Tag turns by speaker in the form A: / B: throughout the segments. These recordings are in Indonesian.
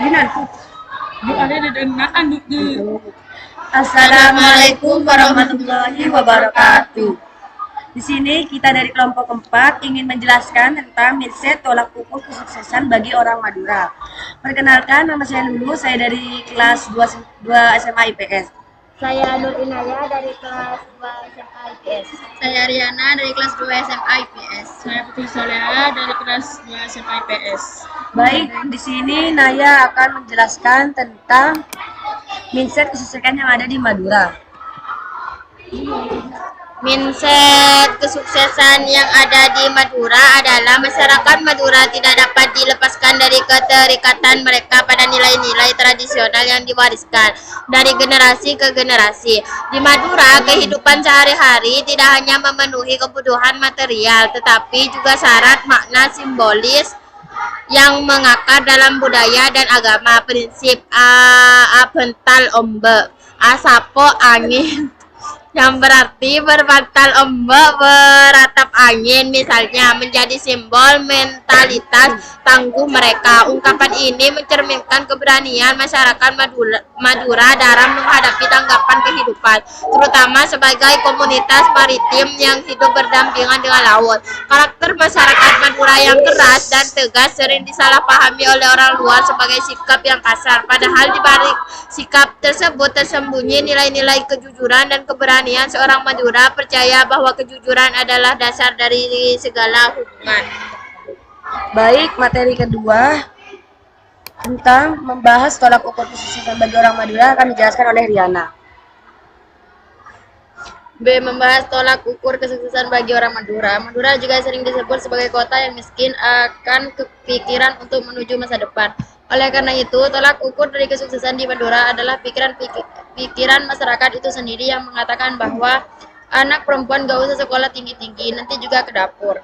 A: Dinan.
B: Bu ada dengan anduk di.
A: Assalamualaikum warahmatullahi wabarakatuh. Di sini kita dari kelompok 4 ingin menjelaskan tentang mindset tolak ukur kesuksesan bagi orang Madura. Perkenalkan, nama saya Lulu, saya dari kelas 2 SMA IPS.
C: Saya Nur Inaya dari kelas 2 SMA IPS.
D: Saya Riana dari kelas 2 SMA IPS.
B: Saya Putri Soleha dari kelas 2 SMA IPS.
A: Baik, di sini Naya akan menjelaskan tentang mindset kesuksesan yang ada di Madura.
D: Mindset kesuksesan yang ada di Madura adalah masyarakat Madura tidak dapat dilepaskan dari keterikatan mereka pada nilai-nilai tradisional yang diwariskan dari generasi ke generasi. Di Madura, kehidupan sehari-hari tidak hanya memenuhi kebutuhan material, tetapi juga syarat makna simbolis yang mengakar dalam budaya dan agama. Prinsip bental ombe, sapo angin, yang berarti berbantal ombak beratap angin, misalnya, menjadi simbol mentalitas tangguh mereka. Ungkapan ini mencerminkan keberanian masyarakat Madura dalam menghadapi tanggapan kehidupan, terutama sebagai komunitas maritim yang hidup berdampingan dengan laut. Karakter masyarakat Madura yang keras dan tegas sering disalahpahami oleh orang luar sebagai sikap yang kasar, padahal di balik sikap tersebut tersembunyi nilai-nilai kejujuran dan keberanian. Seorang Madura percaya bahwa kejujuran adalah dasar dari segala hubungan.
A: Baik, materi kedua tentang membahas tolak ukur kesuksesan bagi orang Madura akan dijelaskan oleh Riana.
D: B. Membahas tolak ukur kesuksesan bagi orang Madura. Madura juga sering disebut sebagai kota yang miskin akan kepikiran untuk menuju masa depan. Oleh karena itu, tolak ukur dari kesuksesan di Madura adalah pikiran masyarakat itu sendiri yang mengatakan bahwa anak perempuan gak usah sekolah tinggi-tinggi, nanti juga ke dapur.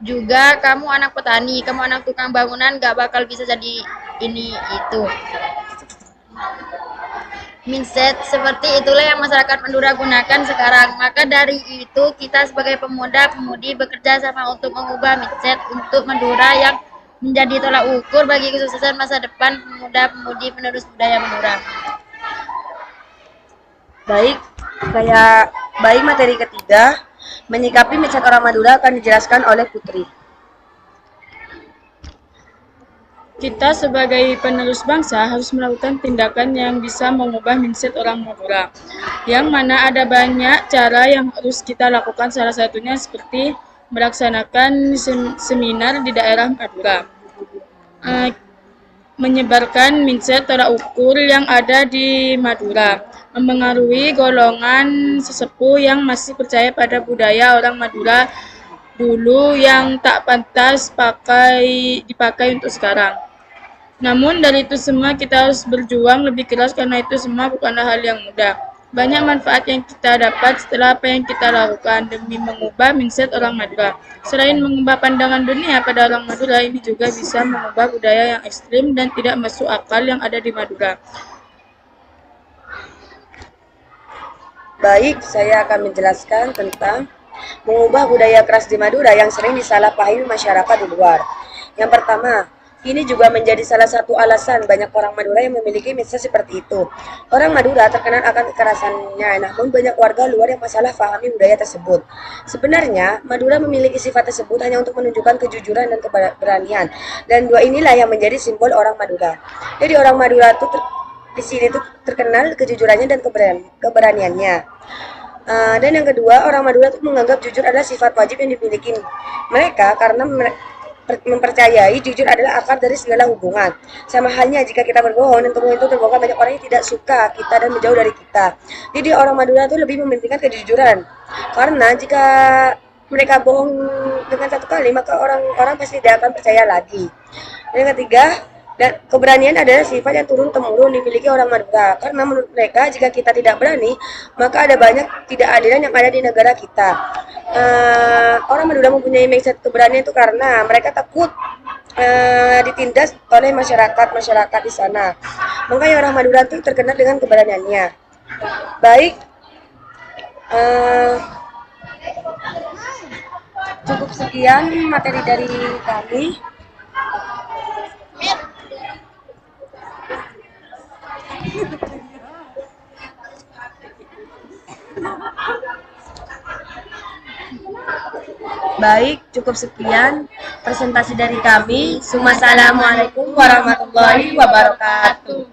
D: Juga kamu anak petani, kamu anak tukang bangunan gak bakal bisa jadi ini itu. Mindset seperti itulah yang masyarakat Madura gunakan sekarang. Maka dari itu kita sebagai pemuda-pemudi bekerja sama untuk mengubah mindset untuk Madura yang menjadi tolak ukur bagi kesuksesan masa depan pemuda-pemudi penerus budaya Madura.
A: Baik, materi ketiga, menyikapi mindset orang Madura akan dijelaskan oleh Putri.
B: Kita sebagai penerus bangsa harus melakukan tindakan yang bisa mengubah mindset orang Madura. Yang mana ada banyak cara yang harus kita lakukan, salah satunya seperti melaksanakan seminar di daerah Madura. Menyebarkan mindset tolak ukur yang ada di Madura. Mempengaruhi golongan sesepuh yang masih percaya pada budaya orang Madura dulu yang tak pantas dipakai untuk sekarang. Namun dari itu semua kita harus berjuang lebih keras karena itu semua bukanlah hal yang mudah. Banyak manfaat yang kita dapat setelah apa yang kita lakukan demi mengubah mindset orang Madura. Selain mengubah pandangan dunia pada orang Madura, ini juga bisa mengubah budaya yang ekstrim dan tidak masuk akal yang ada di Madura.
A: Baik, saya akan menjelaskan tentang mengubah budaya keras di Madura yang sering disalahpahami masyarakat di luar. Yang pertama, ini juga menjadi salah satu alasan banyak orang Madura yang memiliki mindset seperti itu. Orang Madura terkenal akan kekerasannya, namun banyak warga luar yang masalah pahami budaya tersebut. Sebenarnya, Madura memiliki sifat tersebut hanya untuk menunjukkan kejujuran dan keberanian. Dan dua inilah yang menjadi simbol orang Madura. Jadi orang Madura itu di sini tuh terkenal kejujurannya dan keberaniannya. Dan yang kedua, orang Madura tuh menganggap jujur adalah sifat wajib yang dimiliki mereka karena mempercayai jujur adalah akar dari segala hubungan. Sama halnya jika kita berbohong dan itu terbongkar, banyak orang yang tidak suka kita dan menjauh dari kita. Jadi orang Madura itu lebih mementingkan kejujuran. Karena jika mereka bohong dengan satu kali, maka orang-orang pasti tidak akan percaya lagi. Dan yang ketiga, dan keberanian adalah sifat yang turun-temurun dimiliki orang Madura. Karena menurut mereka, jika kita tidak berani, maka ada banyak ketidakadilan yang ada di negara kita. Orang Madura mempunyai mindset keberanian itu karena mereka takut ditindas oleh masyarakat di sana. Makanya orang Madura itu terkenal dengan keberaniannya. Baik, cukup sekian materi dari kami. Baik, cukup sekian presentasi dari kami. Wassalamualaikum warahmatullahi wabarakatuh.